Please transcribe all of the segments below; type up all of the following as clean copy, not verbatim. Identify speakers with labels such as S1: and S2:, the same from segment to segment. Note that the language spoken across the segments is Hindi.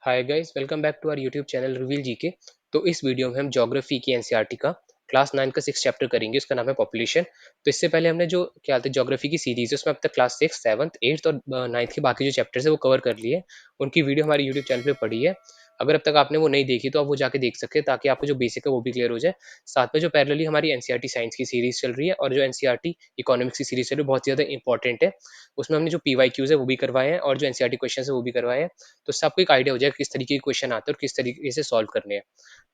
S1: Hi guys, welcome back to our YouTube channel reveal GK. तो इस वीडियो में हम ज्योग्राफी की एनसीईआरटी का क्लास 9 का 6 चैप्टर करेंगे। उसका नाम है पॉपुलेशन। तो इससे पहले हमने जो क्या थे ज्योग्राफी की सीरीज है उसमें अब तक क्लास 6, 7, 8 और 9th के बाकी जो चैप्टर्स है वो कवर कर लिए। उनकी वीडियो हमारे यूट्यूब चैनल पे पड़ी है। अगर अब तक आपने वो नहीं देखी तो आप वो जाके देख सकते हैं ताकि आपको जो बेसिक है वो भी क्लियर हो जाए। साथ में जो पैरेलली हमारी एनसीईआरटी साइंस की सीरीज चल रही है और जो एनसीईआरटी इकोनॉमिक्स की सीरीज चल रही है बहुत ज़्यादा इंपॉर्टेंट है। उसमें हमने जो पीवाईक्यूज है वो भी करवाए हैं और जो एनसीईआरटी क्वेश्चन है वो भी करवाए हैं। तो इससे आपको एक आइडिया हो जाएगा किस तरीके के क्वेश्चन आते हैं और किस तरीके से सॉल्व करने हैं।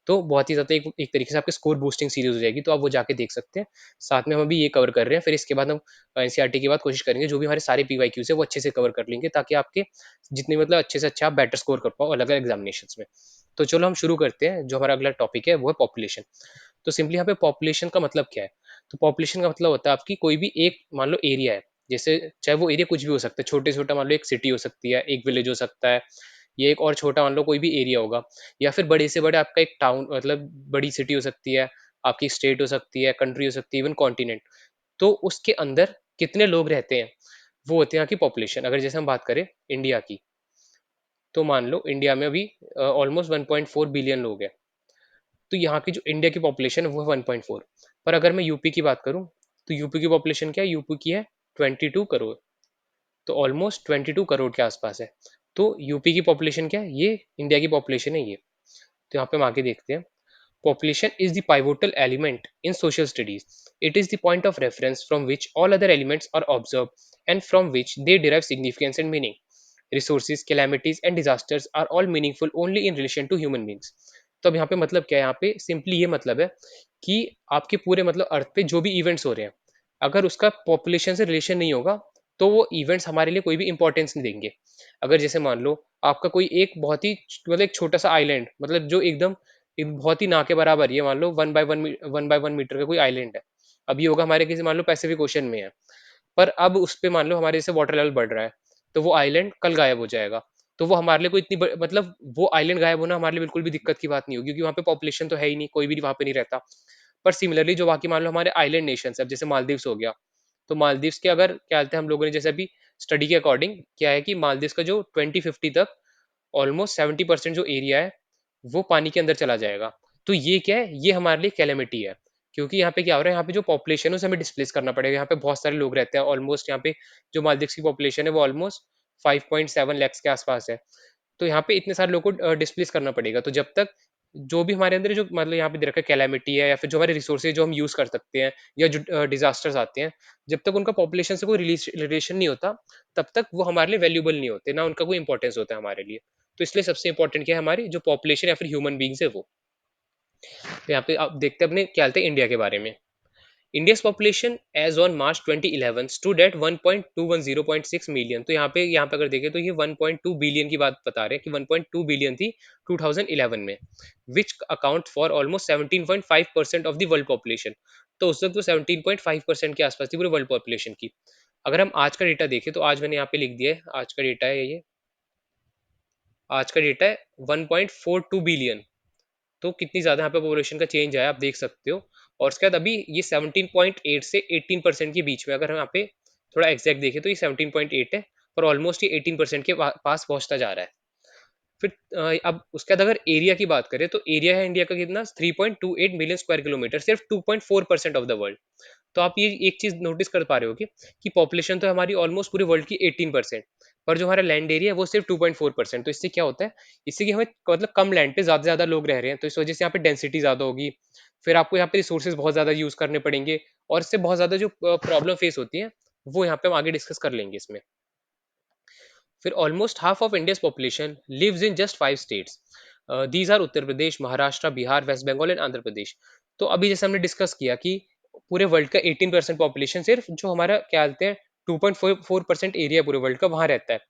S1: तो बहुत ही ज़्यादा एक तरीके से आपकी स्कोर बूस्टिंग सीरीज हो जाएगी, तो आप वो जाके देख सकते हैं। साथ में हम अभी ये कवर कर रहे हैं, फिर इसके बाद हम एनसीईआरटी के बाद कोशिश करेंगे जो भी हमारे सारे पीवाईक्यूज है वो अच्छे से कवर कर लेंगे ताकि आपके जितने मतलब अच्छे से अच्छा आप बेटर स्कोर कर पाओ अलग अलग एग्जामिनेशन में। तो चलो हम शुरू करते हैं। जो हमारा अगला टॉपिक है वो है पॉपुलेशन। तो सिंपली यहाँ पे पॉपुलेशन का मतलब क्या है? तो पॉपुलेशन का मतलब होता है आपकी कोई भी एक मान लो एरिया है, जैसे चाहे वो एरिया कुछ भी हो सकता है, छोटे छोटा मान लो एक सिटी हो सकती है, एक विलेज हो सकता है, ये एक और छोटा मान लो कोई भी एरिया होगा, या फिर बड़े से बड़े आपका एक टाउन मतलब बड़ी सिटी हो सकती है, आपकी स्टेट हो सकती है, कंट्री हो सकती है, इवन कॉन्टिनेंट। तो उसके अंदर कितने लोग रहते हैं वो होते हैं यहाँ की पॉपुलेशन। अगर जैसे हम बात करें इंडिया की, तो मान लो इंडिया में अभी ऑलमोस्ट 1.4 बिलियन लोग हैं। तो यहाँ की जो इंडिया की पॉपुलेशन है वो है 1.4। पर अगर मैं यूपी की बात करूँ तो यूपी की पॉपुलेशन क्या है? यूपी की है 22 करोड़। तो ऑलमोस्ट 22 करोड़ के आसपास है। तो यूपी की पॉपुलेशन क्या है? ये इंडिया की पॉपुलेशन है ये। तो यहाँ पे हम आगे देखते हैं। Population is the pivotal element in social studies. It is the point of reference from which all other elements are observed and from which they derive significance and meaning. Resources, calamities, and disasters are all meaningful only in relation to human beings. तो अब यहाँ पे मतलब क्या है? यहाँ पे सिंपली ये मतलब है कि आपके पूरे मतलब अर्थ पे जो भी इवेंट्स हो रहे हैं, अगर उसका पॉपुलेशन से रिलेशन नहीं होगा तो वो इवेंट्स हमारे लिए कोई भी इंपॉर्टेंस नहीं देंगे। अगर जैसे मान लो आपका कोई एक बहुत ही मतलब एक छोटा सा आइलैंड, मतलब जो एकदम एक बहुत ही ना के बराबर, ये मान लो 1 बाय 1 मीटर का कोई आइलैंड है। अब ये होगा हमारे किसी मान लो पैसिफिक ओशन में है, पर अब उस पे मान लो हमारे जैसे वाटर लेवल बढ़ रहा है, तो वो आइलैंड कल गायब हो जाएगा। तो वो हमारे लिए कोई इतनी मतलब वो आइलैंड गायब होना हमारे लिए बिल्कुल भी दिक्कत की बात नहीं होगी, क्योंकि वहाँ पे पॉपुलेशन तो है ही नहीं, कोई भी वहाँ पे नहीं रहता। पर सिमिलरली जो बाकी मान लो हमारे आइलैंड नेशंस है, जैसे मालदीव्स हो गया, तो मालदीव्स के अगर क्या हालत है, हम लोगों ने जैसे अभी स्टडी के अकॉर्डिंग क्या है कि मालदीव्स का जो 2050 तक ऑलमोस्ट 70% जो एरिया है वो पानी के अंदर चला जाएगा। तो ये क्या है? ये हमारे लिए कैलेमिटी है, क्योंकि यहाँ पे क्या हो रहा है, यहाँ पे जो पॉपुलेशन है उसे हमें डिस्प्लेस करना पड़ेगा। यहाँ पे बहुत सारे लोग रहते हैं, ऑलमोस्ट यहाँ पे जो मालदीव्स की पॉपुलेशन है वो ऑलमोस्ट 5.7 लैक्स के आसपास है। तो यहाँ पे इतने सारे लोगों को डिस्प्लेस करना पड़ेगा। तो जब तक जो भी हमारे अंदर जो मतलब यहाँ पे दे रखा है कैलेमिटी है, या फिर जो हमारे रिसोर्सेज जो हम यूज कर सकते हैं, या जो डिजास्टर्स आते हैं, जब तक उनका पॉपुलेशन से कोई रिलेशन नहीं होता, तब तक वो हमारे लिए वैल्यूबल नहीं होते, ना उनका कोई इंपॉर्टेंस होता है हमारे लिए। तो इसलिए सबसे इंपॉर्टेंट क्या है? हमारी जो पॉपुलेशन या फिर ह्यूमन बींग्स है वो। तो यहाँ पे आप देखते हैं अपने क्या हालत है इंडिया के बारे में। India's population as on March 2011 stood at 1.210.6 million. तो यहाँ पे अगर देखें तो ये 1.2 बिलियन की बात बता रहे हैं कि 1.2 बिलियन थी 2011 में, which account for almost 17.5% of the world population. तो उस वक्त वो 17.5% के आसपास थी पूरे वर्ल्ड पॉपुलेशन की। अगर हम आज का डेटा देखें तो आज मैंने यहाँ पे लिख दिया है, आज का डेटा है ये, आज का डेटा है 1.42 बिलियन। तो कितनी ज़्यादा यहाँ पे पॉपुलेशन का चेंज आया आप देख सकते हो। और उसके बाद अभी ये 17.8 से 18% के बीच में, अगर हम यहाँ पे थोड़ा एग्जैक्ट देखें तो ये 17.8 है, पर ऑलमोस्ट ये 18% के पास पहुंचता जा रहा है। फिर अब उसके बाद अगर एरिया की बात करें तो एरिया है इंडिया का कितना? 3.28 मिलियन स्क्वायर किलोमीटर, सिर्फ 2.4% ऑफ द वर्ल्ड। तो आप ये एक चीज नोटिस कर पा रहे हो कि पॉपुलेशन तो हमारी ऑलमोस्ट पूरे वर्ल्ड की 18%, पर जो हमारा लैंड एरिया है वो सिर्फ 2.4%। तो इससे क्या होता है? इससे कि हमें मतलब कम लैंड पे ज्यादा से ज्यादा लोग रह रहे हैं, तो इस वजह से यहाँ पे डेंसिटी ज्यादा होगी। फिर आपको यहाँ पे रिसोर्सेज बहुत ज्यादा यूज करने पड़ेंगे, और इससे बहुत ज्यादा जो प्रॉब्लम फेस होती है वो यहाँ पे हम आगे डिस्कस कर लेंगे इसमें। फिर almost half of India's population lives in just 5 states. These are Uttar Pradesh, Maharashtra, Bihar, West Bengal and Andhra Pradesh. तो अभी जैसे हमने डिस्कस किया कि पूरे वर्ल्ड का 18% पॉपुलेशन सिर्फ जो हमारा क्या बोलते हैं 2.4% एरिया पूरे वर्ल्ड का वहां रहता है।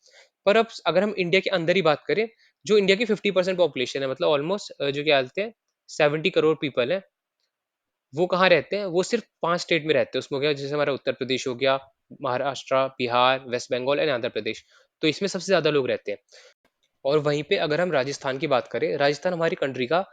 S1: पर अब अगर हम इंडिया के अंदर ही बात करें, जो इंडिया की 50% पॉपुलेशन है, मतलब ऑलमोस्ट जो क्या बोलते हैं 70 करोड़ पीपल है, वो कहाँ रहते हैं? वो सिर्फ 5 स्टेट में रहते हैं। उसमें हो गया जैसे हमारा उत्तर प्रदेश हो गया, महाराष्ट्र, बिहार, वेस्ट बंगाल एंड आंध्र प्रदेश। तो इसमें सबसे ज्यादा लोग रहते हैं। और वहीं पे अगर हम राजस्थान की बात करें, राजस्थान हमारी कंट्री का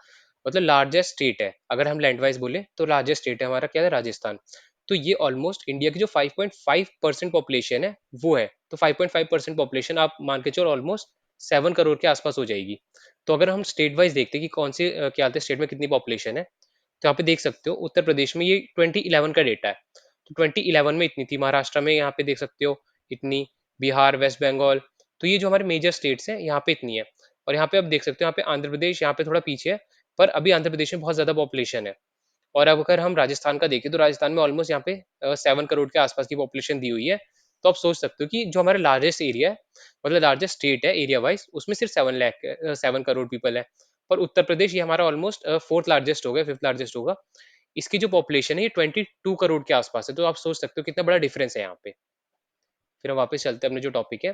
S1: मतलब लार्जेस्ट स्टेट है। अगर हम लैंड वाइज बोले तो लार्जेस्ट स्टेट है हमारा क्या है? राजस्थान। तो ये ऑलमोस्ट इंडिया की जो 5.5% पॉपुलेशन है वो है। तो 5.5% पॉपुलेशन आप मान के चलो ऑलमोस्ट 7 करोड़ के आसपास हो जाएगी। तो अगर हम स्टेट वाइज देखते हैं कि कौन से क्या बोलते हैं स्टेट में कितनी पॉपुलेशन है, तो यहाँ पे देख सकते हो उत्तर प्रदेश में ये 2011 का डेटा है। तो 2011 में इतनी थी, महाराष्ट्र में यहाँ पे देख सकते हो इतनी, बिहार, वेस्ट बंगाल, तो ये जो हमारे मेजर स्टेट्स हैं यहाँ पे इतनी है। और यहाँ पे आप देख सकते हो यहाँ पे आंध्र प्रदेश यहाँ पे थोड़ा पीछे है, पर अभी आंध्र प्रदेश में बहुत ज्यादा पॉपुलेशन है। और अब अगर हम राजस्थान का देखें तो राजस्थान में ऑलमोस्ट यहाँ पे 7 करोड़ के आसपास की पॉपुलेशन दी हुई है। तो आप सोच सकते हो कि जो हमारा लार्जेस्ट एरिया है, मतलब लार्जेस्ट स्टेट है एरिया वाइज, उसमें सिर्फ 7 करोड़ पीपल है। पर उत्तर प्रदेश ये हमारा ऑलमोस्ट फोर्थ लार्जेस्ट होगा, फिफ्थ लार्जेस्ट होगा। इसकी जो पॉपुलेशन है ये 22 करोड़ के आसपास है। तो आप सोच सकते हो कितना बड़ा डिफरेंस है यहाँ पे। फिर हम वापस चलते हैं अपने जो टॉपिक है,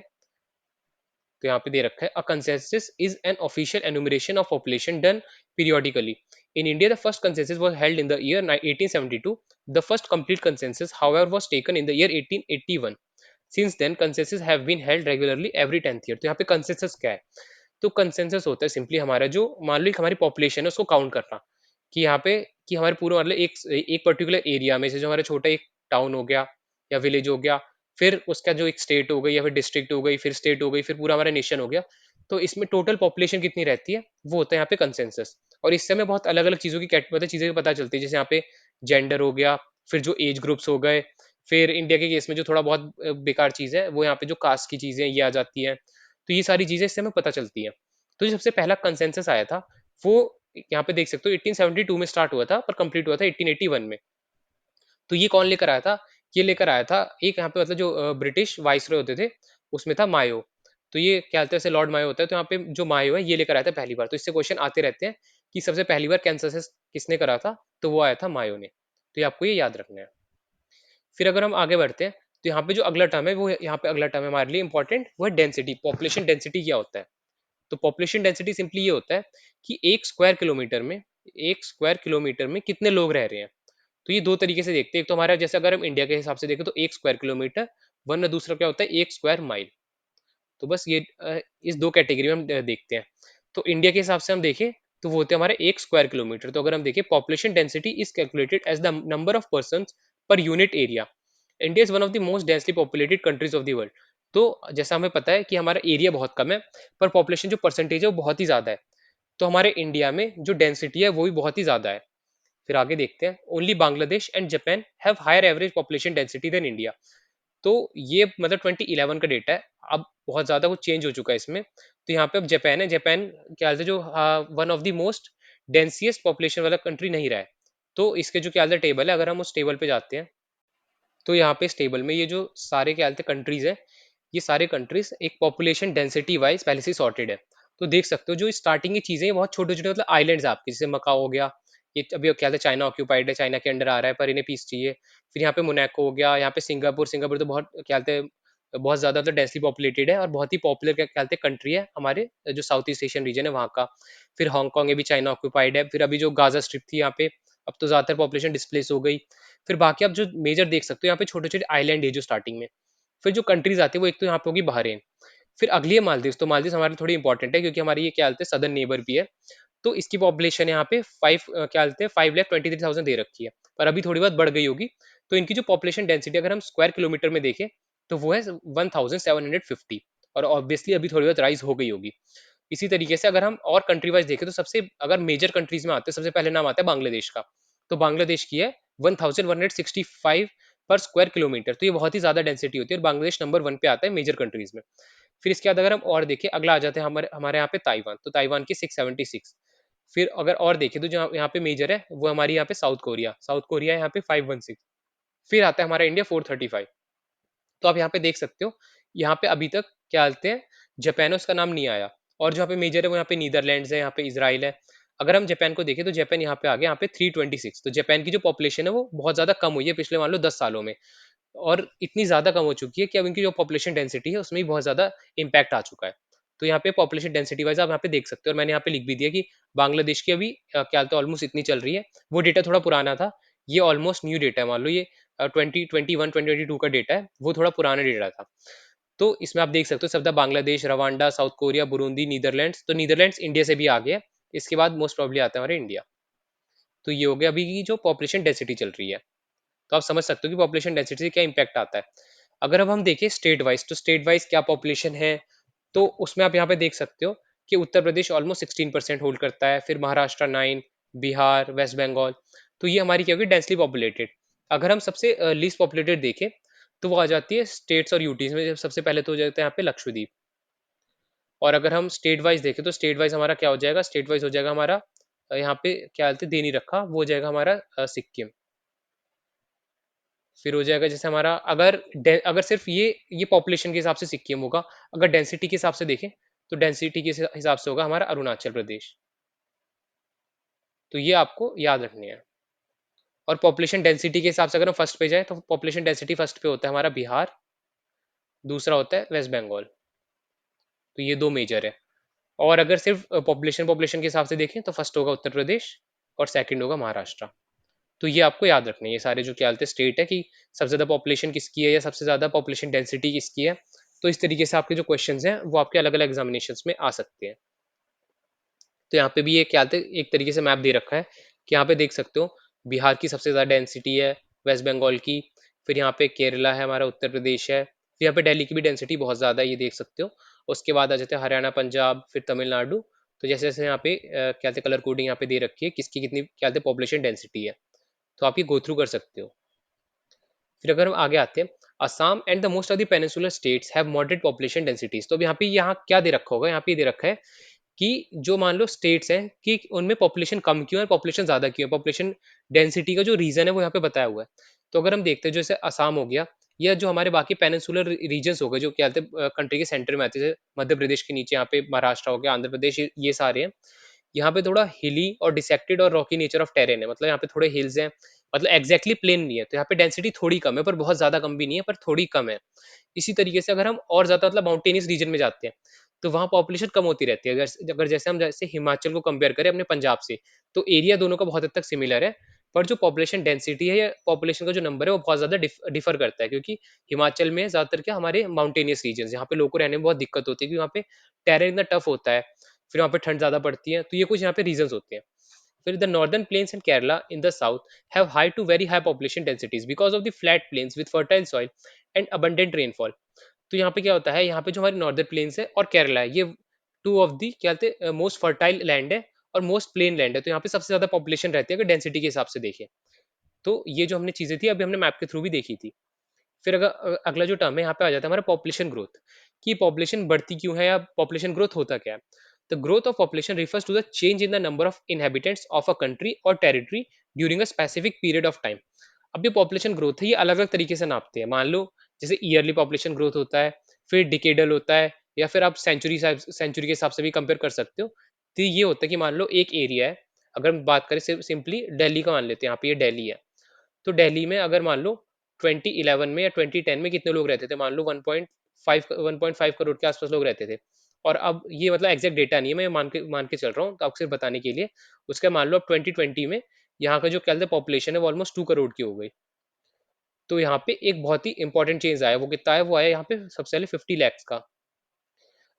S1: तो यहाँ पे दे रखा है a consensus is an official enumeration of population done periodically in India. The first consensus was held in the year 1872। The first complete consensus however was taken in the year 1881। Since then consensus have been held regularly every 10th year. तो यहाँ पे कंसेंसस क्या है? तो कंसेंसस होता है सिंपली हमारा जो, मान लो एक हमारी पॉपुलेशन है उसको काउंट करना, कि यहाँ पे कि हमारे पूरा मतलब एक एक पर्टिकुलर एरिया में से जो हमारा छोटा एक टाउन हो गया या विलेज हो गया, फिर उसका जो एक स्टेट हो गई या फिर डिस्ट्रिक्ट हो गई, फिर स्टेट हो गई, फिर पूरा हमारा नेशन हो गया। तो इसमें टोटल पॉपुलेशन कितनी रहती है, वो होता है यहाँ पे कंसेंसस। और इससे हमें बहुत अलग अलग चीजों की मतलब चीजें पता चलती है, जैसे यहाँ पे जेंडर हो गया, फिर जो एज ग्रुप्स हो गए, फिर इंडिया के केस में जो थोड़ा बहुत बेकार चीज है वो यहाँ पे जो कास्ट की चीजें ये आ जाती है। तो ये सारी चीजें इससे हमें पता चलती है। तो जो सबसे पहला कंसेंसस आया था वो यहाँ पे देख सकते हो 1872 में स्टार्ट हुआ था, पर कंप्लीट हुआ था 1881 में। तो ये कौन लेकर आया था? ये लेकर आया था एक यहाँ पे मतलब जो ब्रिटिश वाइसरॉय होते थे, उसमें था मायो। तो ये क्या बोलते हैं, ऐसे लॉर्ड मायो होता है, तो यहाँ पे जो मायो है ये लेकर आया था पहली बार। तो इससे क्वेश्चन आते रहते हैं कि सबसे पहली बार कंसेंसस किसने करा था, तो वो आया था मायो ने। तो ये आपको ये याद रखना है। फिर अगर हम आगे बढ़ते हैं, तो यहाँ पे जो अगला टर्म है वो यहाँ पे अगला टर्म है हमारे लिए इंपॉर्टेंट, वो है डेंसिटी। पॉपुलेशन डेंसिटी क्या होता है? तो पॉपुलेशन डेंसिटी सिंपली ये होता है कि एक स्क्वायर किलोमीटर में कितने लोग रह रहे हैं। तो ये दो तरीके से देखते हैं, एक तो हमारा जैसे अगर हम इंडिया के हिसाब से देखें तो एक स्क्वायर किलोमीटर, वरना दूसरा क्या होता है, एक स्क्वायर माइल। तो बस ये इस दो कैटेगरी में हम देखते हैं। तो इंडिया के हिसाब से हम देखें तो वो होते हैं हमारे एक स्क्वायर किलोमीटर। तो अगर हम देखें population density is calculated as the number of person per unit area. India is one of the most densely populated countries of the world. तो जैसा हमें पता है कि हमारा एरिया बहुत कम है, पर पॉपुलेशन जो परसेंटेज है वो बहुत ही ज्यादा है। तो हमारे इंडिया में जो डेंसिटी है वो भी बहुत ही ज्यादा है। फिर आगे देखते हैं, only Bangladesh and Japan have higher average population density than India. तो ये मतलब 2011 का डेटा है। अब बहुत ज्यादा कुछ चेंज हो चुका है इसमें। तो यहाँ पे अब जापान है, जापान क्या हाल है जो one of the most densiest population वाला कंट्री नहीं रहा है। तो इसके जो क्या हाल है टेबल है, अगर हम उस टेबल पे जाते हैं, तो यहाँ पे इस टेबल में ये जो सारे क्या हाल कंट्रीज है, ये सारे कंट्रीज एक पॉपुलेशन डेंसिटी वाइज पहले से सॉर्टेड है। तो देख सकते हो जो स्टार्टिंग की चीजें हैं बहुत छोटे छोटे मतलब आइलैंड्स आपके, जैसे मकाओ हो गया, ये अभी क्या है चाइना ऑक्यूपाइड है, चाइना के अंडर आ रहा है, पर इन्हें पीस चाहिए। फिर यहाँ पे मोनाको हो गया, यहाँ पे सिंगापुर, सिंगापुर तो बहुत क्या कहते हैं बहुत ज्यादा मतलब डेंसली पॉपुलेटेड है और बहुत ही पॉपुलर क्या कहते हैं कंट्री है हमारे जो साउथ ईस्ट एशियन रीजन है वहाँ का। फिर हांगकांग ये भी चाइना ऑक्यूपाइड है। फिर अभी जो गाजा स्ट्रिप थी यहाँ पे, अब तो ज्यादातर पॉपुलेशन डिस्प्लेस हो गई। फिर बाकी आप जो मेजर देख सकते हो यहाँ पे छोटे छोटे आइलैंड है जो स्टार्टिंग में। फिर जो कंट्रीज आती है वो एक तो यहाँ पे होगी बहरीन, फिर अगली है मालदीव। तो मालदीव हमारे लिए थोड़ी इंपॉर्टेंट है क्योंकि हमारी ये क्या बोलते हैं सदर्न नेबर भी है। तो इसकी पॉपुलेशन यहाँ पे क्या बोलते हैं 5,23,000 दे रखी है, पर अभी थोड़ी बहुत बढ़ गई होगी। तो इनकी जो पॉपुलेशन डेंसिटी अगर हम स्क्वायर किलोमीटर में देखें तो वो है 1,750। और ऑब्वियसली अभी थोड़ी बहुत राइज हो गई होगी। इसी तरीके से अगर हम और कंट्री वाइज देखें तो सबसे अगर मेजर कंट्रीज में आते हैं, सबसे पहले नाम आता है बांग्लादेश का। तो बांग्लादेश की है 1,165 पर स्क्वायर किलोमीटर। तो ये बहुत ही ज्यादा डेंसिटी होती है और बांग्लादेश नंबर 1 पे आता है मेजर कंट्रीज में। फिर इसके बाद अगर हम और देखें, अगला आ जाते हैं हमारे हमारे यहाँ पे ताइवान। तो ताइवान की 676। फिर अगर और देखें तो जो यहाँ पे मेजर है वो हमारी यहाँ पे साउथ कोरिया, साउथ कोरिया यहाँ पे 516। फिर आता है हमारा इंडिया 435। तो आप यहाँ पे देख सकते हो, यहाँ पे अभी तक क्या बोलते हैं जापान है उसका नाम नहीं आया। और जो यहाँ पे मेजर है वो यहाँ पे नीदरलैंड्स है, यहाँ पे इसराइल है। अगर हम जापान को देखें तो जापान यहाँ पे आ गया यहाँ पे 326। तो जापान की जो पॉपुलेशन है वो बहुत ज्यादा कम हुई है पिछले मान लो 10 सालों में। और इतनी ज्यादा कम हो चुकी है कि अब इनकी जो पॉपुलेशन डेंसिटी है उसमें भी बहुत ज्यादा इम्पैक्ट आ चुका है। तो यहाँ पे पॉपुलेशन डेंसिटी वाइज आप यहाँ पे देख सकते हो, और मैंने यहाँ पे लिख भी दिया कि बांग्लादेश की अभी क्या बोलते हैं ऑलमोस्ट इतनी चल रही है। वो डेटा थोड़ा पुराना था, ये ऑलमोस्ट न्यू डेटा है। मान लो ये 2021 2022 का डेटा है, वो थोड़ा पुराना डेटा था। तो इसमें आप देख सकते हो शब्द Bangladesh, Rwanda, south Korea, Burundi, Netherlands. तो नीदरलैंड्स इंडिया से भी आ गया। इसके बाद मोस्ट प्रॉब्ली आता है हमारे इंडिया। तो ये हो गया अभी की जो पॉपुलेशन डेंसिटी चल रही है। तो आप समझ सकते हो कि पॉपुलेशन डेंसिटी से क्या इम्पैक्ट आता है। अगर अब हम देखें स्टेट वाइज, तो स्टेट वाइज क्या पॉपुलेशन है, तो उसमें आप यहाँ पे देख सकते हो कि उत्तर प्रदेश ऑलमोस्ट 16% होल्ड करता है, फिर महाराष्ट्र 9, बिहार, वेस्ट बंगाल। तो ये हमारी क्या होगी, डेंसली पॉपुलेटेड। अगर हम सबसे लीस्ट पॉपुलेटेड देखें, तो वो आ जाती है स्टेट्स और यूटीज में। सबसे पहले तो हो जाता है यहाँ पे लक्षद्वीप। और अगर हम स्टेट वाइज देखें, तो स्टेट वाइज हमारा क्या हो जाएगा, स्टेट वाइज हो जाएगा हमारा यहाँ पे क्या बोलते हैं, दे नहीं रखा, वो हो जाएगा हमारा सिक्किम। फिर हो जाएगा जैसे हमारा, अगर सिर्फ ये पॉपुलेशन के हिसाब से सिक्किम होगा। अगर डेंसिटी के हिसाब से देखें, तो डेंसिटी के हिसाब से होगा हमारा अरुणाचल प्रदेश। तो ये आपको याद रखनी है। और पॉपुलेशन डेंसिटी के हिसाब से अगर हम फर्स्ट पे जाए, तो पॉपुलेशन डेंसिटी फर्स्ट पे होता है हमारा बिहार, दूसरा होता है वेस्ट बंगाल। तो ये दो मेजर है। और अगर सिर्फ पॉपुलेशन पॉपुलेशन के हिसाब से देखें, तो फर्स्ट होगा उत्तर प्रदेश और सेकंड होगा महाराष्ट्र। तो ये आपको याद रखना है, ये सारे जो क्या बोलते हैं स्टेट है, कि सबसे ज्यादा पॉपुलेशन किसकी है या सबसे ज्यादा पॉपुलेशन डेंसिटी किसकी है। तो इस तरीके से आपके जो क्वेश्चंस हैं वो आपके अलग अलग एग्जामिनेशंस में आ सकते हैं। तो यहाँ पे भी ये क्या बोलते हैं, एक तरीके से मैप दे रखा है कि यहाँ पे देख सकते हो बिहार की सबसे ज्यादा डेंसिटी है, वेस्ट बंगाल की, फिर यहाँ पे केरला है, हमारा उत्तर प्रदेश है, फिर यहाँ पे दिल्ली की भी डेंसिटी बहुत ज्यादा है, ये देख सकते हो। उसके बाद आ जाते हैं हरियाणा, पंजाब, फिर तमिलनाडु। तो जैसे जैसे यहाँ पे क्या बोलते कलर कोडिंग यहाँ पे दे रखी है, किसकी कितनी क्या बोलते पॉपुलेशन डेंसिटी है। तो आप ये गो थ्रू कर सकते हो। फिर अगर हम आगे आते हैं, Assam and the most of the peninsular states have moderate population densities. तो अब यहाँ क्या दे रखा होगा, यहाँ पे दे रखा है कि जो मान लो स्टेट्स हैं कि उनमें पॉपुलेशन कम क्यों है, पॉपुलेशन ज्यादा क्यों है, पॉपुलेशन डेंसिटी का जो रीजन है वो यहाँ पे बताया हुआ है। तो अगर हम देखते हैं, जैसे असम हो गया, या जो हमारे बाकी पेनिनसुलर रीजन्स हो गए, जो क्या कहते हैं कंट्री के सेंटर में आते हैं, जैसे मध्य प्रदेश के नीचे यहाँ पे महाराष्ट्र हो गया, आंध्र प्रदेश, ये सारे हैं। यहाँ पे थोड़ा हिली और डिसेक्टेड और रॉकी नेचर ऑफ टेरेन है, मतलब यहाँ पे थोड़े हिल्स हैं, मतलब एग्जैक्टली प्लेन नहीं है। तो यहाँ पे डेंसिटी थोड़ी कम है, पर बहुत ज्यादा कम भी नहीं है, पर थोड़ी कम है। इसी तरीके से अगर हम और ज्यादा मतलब माउंटेनियस रीजन में जाते हैं, तो वहाँ पॉपुलेशन कम होती रहती है। अगर अगर जैसे हम जैसे हिमाचल को कंपेयर करें अपने पंजाब से, तो एरिया दोनों का बहुत हद तक सिमिलर है। पर जो पॉपुलेशन डेंसिटी है या पॉपुलेशन का जो नंबर है वो बहुत ज्यादा डिफर करता है, क्योंकि हिमाचल में ज्यादातर क्या हमारे माउंटेनियस रीजन, यहाँ पे लोगों को रहने में बहुत दिक्कत होती है, क्योंकि वहाँ पे टेरेन इतना टफ होता है, फिर वहाँ पे ठंड ज्यादा पड़ती है। तो ये कुछ यहाँ पे रीजन होते हैं। फिर the northern plains and Kerala in the south have high to very high population densities because of the flat plains with fertile soil and abundant rainfall. तो यहाँ पे क्या होता है, यहाँ पे जो हमारी नॉर्दर्न प्लेन्स है और केरला है, ये टू ऑफ दी क्या कहते हैं मोस्ट फर्टाइल लैंड है और मोस्ट प्लेन लैंड है। तो यहाँ पे सबसे ज्यादा पॉपुलेशन रहती है अगर डेंसिटी के हिसाब से देखें। तो ये जो हमने चीजें थी अभी हमने मैप के थ्रू भी देखी थी। फिर अगर अगला जो टर्म है यहाँ पे आ जाता है हमारा पॉपुलेशन ग्रोथ, कि पॉपुलेशन बढ़ती क्यों है या पॉपुलेशन ग्रोथ होता क्या है। The growth of population refers to the change in the number of inhabitants of a country और territory during a specific period of time. अब ये पॉपुलेशन ग्रोथ है, ये अलग अलग तरीके से नापते हैं। मान लो जैसे ईयरली पॉपुलेशन ग्रोथ होता है, फिर डिकेडल होता है, या फिर आप सेंचुरी के हिसाब से भी कंपेयर कर सकते हो। तो ये होता है कि मान लो एक एरिया है, अगर हम बात करें सिंपली दिल्ली का मान लेते हैं, यहाँ पे ये दिल्ली है। तो दिल्ली में अगर मान लो 2011 में या 2010 में कितने लोग रहते थे, मान लो 1.5 करोड़ के आसपास लोग रहते थे। और अब ये मतलब एग्जैक्ट डेटा नहीं है, मैं मान के चल रहा हूँ, तो आपको सिर्फ बताने के लिए। उसका मान लो अब 2020 में यहाँ का जो क्या पॉपुलेशन है वो ऑलमोस्ट 2 करोड़ की हो गई। तो यहाँ पे एक बहुत ही इंपॉर्टेंट चेंज आया, वो कितना है, वो आया यहाँ पे सबसे पहले 50 लाख का।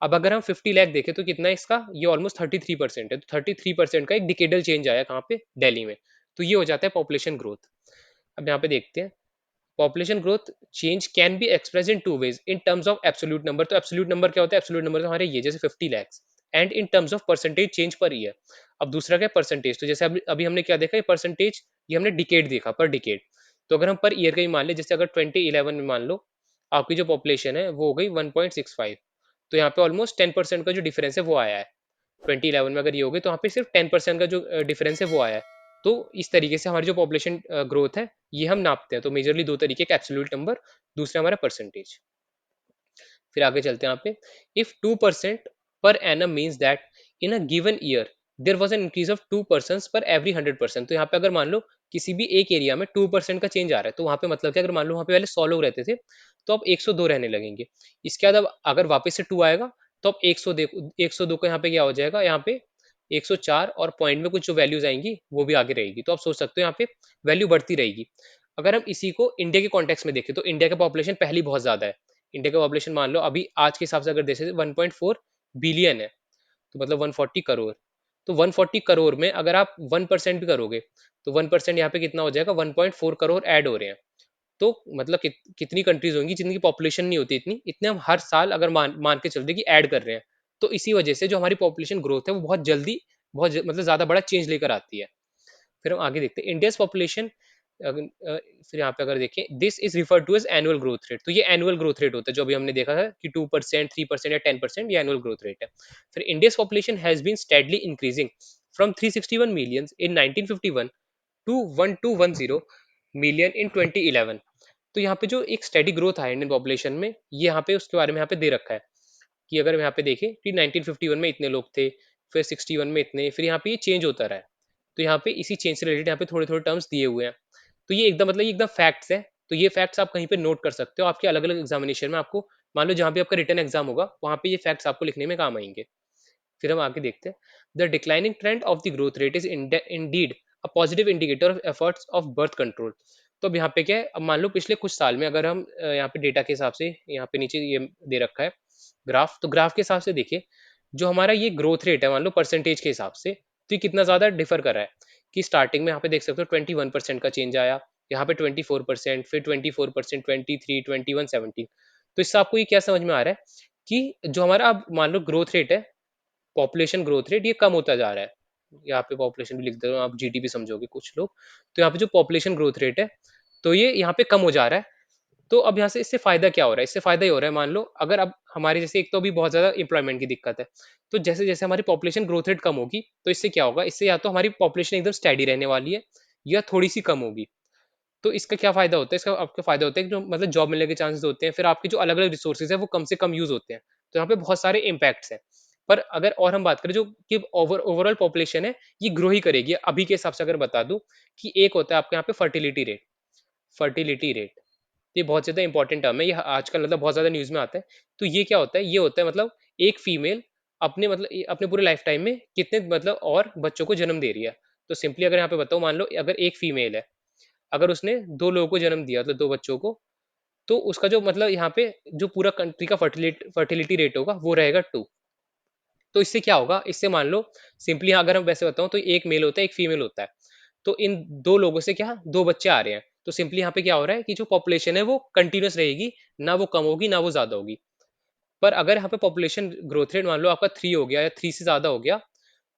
S1: अब अगर हम 50 लाख देखें तो कितना है इसका, ये ऑलमोस्ट 33% है। तो 33% का एक डिकेडल चेंज आया कहाँ पे, दिल्ली में। तो ये हो जाता है पॉपुलेशन ग्रोथ। अब यहाँ पे देखते हैं, population growth change can be express in two ways, in terms of absolute number. तो एब्सोल्यूट नंबर क्या होता है, एब्सोल्यूट नंबर तो हमारे ये जैसे 50 lakhs, and in terms of percentage change per year. अब दूसरा क्या परसेंटेज, तो जैसे अभी अभी हमने क्या देखा, ये परसेंटेज, ये हमने डिकेड देखा, पर डिकेड। तो अगर हम पर ईयर का ही मान ले, जैसे अगर 2011 में मान लो आपकी जो पॉपुलेशन है वो हो गई 1.65, तो यहाँ पे ऑलमोस्ट 10% का जो डिफरेंस है वो आया है। 2011 में अगर ये हो गई, तो यहाँ पे सिर्फ 10% का जो डिफरेंस है वो आया है। तो इस तरीके से हमारी जो पॉपुलेशन ग्रोथ है ये हम नापते हैं। तो मेजरली दो तरीके का, एब्सोल्यूट नंबर, दूसरा हमारा परसेंटेज। फिर आगे चलते हैं यहाँ पे, if 2% per annum means that in a given year there was an increase of 2% पर एवरी 100%। तो यहाँ पे अगर मान लो किसी भी एक एरिया में 2% का चेंज आ रहा है, तो वहां पे मतलब क्या, अगर मान लो वहां पे पहले 100 लोग रहते थे, तो अब 102 रहने लगेंगे। इसके बाद अब अगर वापस से 2 आएगा, तो अब 102 का यहाँ पे क्या हो जाएगा, यहाँ पे 104, और पॉइंट में कुछ जो वैल्यूज आएंगी वो भी आगे रहेगी। तो आप सोच सकते हो यहाँ पे वैल्यू बढ़ती रहेगी। अगर हम इसी को इंडिया के कॉन्टेक्स्ट में देखें, तो इंडिया का पॉपुलेशन पहली बहुत ज्यादा है। इंडिया का पॉपुलेशन मान लो अभी आज के हिसाब से अगर देखें 1.4 बिलियन है, तो मतलब 140 करोड़। तो 140 करोड़ में अगर आप 1% भी करोगे, तो 1% यहाँ पे कितना हो जाएगा, 1.4 करोड़ ऐड हो रहे हैं। तो मतलब कितनी कंट्रीज होंगी जिनकी पॉपुलेशन नहीं होती इतनी, इतने हम हर साल अगर मान मान के चलते कि ऐड कर रहे हैं, तो इसी वजह से जो हमारी पॉपुलेशन ग्रोथ है वो बहुत जल्दी मतलब ज्यादा बड़ा चेंज लेकर आती है। फिर हम आगे देखते हैं इंडियाज पॉपुलेशन। फिर यहाँ पे अगर देखें, this is refer to as annual growth rate. तो ये एनुअल ग्रोथ रेट होता है, जो अभी हमने देखा था कि 2%, 3% या 10%, ये एनुअल ग्रोथ रेट है। फिर India's population has been steadily increasing from 361 million in 1951 to 1210 million in 2011। तो यहाँ पे जो एक स्टेडी ग्रोथ है इंडियन पॉपुलेशन में, ये यहाँ पे उसके बारे में यहाँ पे दे रखा है कि अगर यहाँ पे देखें कि 1951 में इतने लोग थे, फिर 61 में इतने, फिर यहाँ पे ये चेंज होता रहा है। तो यहाँ पे इसी चेंज से रिलेटेड यहाँ पे थोड़े थोड़े टर्म्स दिए हुए हैं। तो ये एकदम मतलब ये एकदम फैक्ट्स है। तो ये फैक्ट्स आप कहीं पे नोट कर सकते हो, आपके अलग अलग एग्जामिनेशन में आपको, मान लो जहाँ भी आपका रिटर्न एग्जाम होगा वहाँ पे ये फैक्ट्स आपको लिखने में काम आएंगे। फिर हम आगे देखते हैं, the declining trend of the growth rate is indeed a positive indicator of efforts of birth control. तो अब यहाँ पे क्या है, अब मान लो पिछले कुछ साल में अगर हम यहाँ पे डेटा के हिसाब से, यहाँ पे नीचे ये दे रखा है ग्राफ, तो ग्राफ के हिसाब से देखिए जो हमारा ये ग्रोथ रेट है मान लो परसेंटेज के हिसाब से, तो ये कितना ज्यादा डिफर कर रहा है। कि स्टार्टिंग में यहाँ पे देख सकते हो 21% का चेंज आया, यहाँ पे 24%, फिर 24%, 23, 21, 17। तो इससे आपको ये क्या समझ में आ रहा है कि जो हमारा अब मान लो ग्रोथ रेट है, पॉपुलेशन ग्रोथ रेट, ये कम होता जा रहा है। यहाँ पे पॉपुलेशन भी लिख दे रहा हूँ, आप जीडीपी समझोगे कुछ लोग। तो यहाँ पे जो पॉपुलेशन ग्रोथ रेट है, तो ये यहाँ पे कम हो जा रहा है। तो अब यहाँ से इससे फायदा क्या हो रहा है, इससे फायदा ये हो रहा है, मान लो अगर अब हमारे जैसे एक तो अभी बहुत ज्यादा इंप्लॉयमेंट की दिक्कत है, तो जैसे जैसे हमारी पॉपुलेशन ग्रोथ रेट कम होगी, तो इससे क्या होगा, इससे या तो हमारी पॉपुलेशन एकदम स्टेडी रहने वाली है या थोड़ी सी कम होगी। तो इसका क्या फायदा होता है, इसका आपका फायदा होता है कि जो मतलब जॉब मिलने के चांसेस होते हैं, फिर आपके जो अलग अलग रिसोर्सेज है वो कम से कम यूज होते हैं। तो यहाँ पे बहुत सारे इम्पैक्ट्स हैं। पर अगर और हम बात करें जो कि ओवरऑल पॉपुलेशन है, ये ग्रो ही करेगी अभी के हिसाब से। अगर बता दूं कि एक होता है आपके यहाँ पे फर्टिलिटी रेट, फर्टिलिटी रेट, ये बहुत ज्यादा इंपॉर्टेंट टर्म है, ये आजकल मतलब बहुत ज्यादा न्यूज में आता है। तो ये क्या होता है, ये होता है मतलब एक फीमेल अपने मतलब अपने पूरे लाइफ टाइम में कितने मतलब और बच्चों को जन्म दे रही है। तो सिंपली अगर यहाँ पे बताओ, मान लो अगर एक फीमेल है, अगर उसने दो लोगों को जन्म दिया, मतलब दो बच्चों को, तो उसका जो मतलब यहाँ पे जो पूरा कंट्री का फर्टिलिटी रेट होगा वो रहेगा 2। तो इससे क्या होगा, इससे मान लो सिंपली अगर हम वैसे बताऊं तो एक मेल होता है एक फीमेल होता है। तो इन दो लोगों से क्या दो बच्चे आ रहे हैं, तो सिंपली यहाँ पे क्या हो रहा है कि जो पॉपुलेशन है वो कंटिन्यूस रहेगी, ना वो कम होगी ना वो ज्यादा होगी। पर अगर यहाँ पे पॉपुलेशन ग्रोथ रेट मान लो आपका 3 हो गया या 3 से ज्यादा हो गया,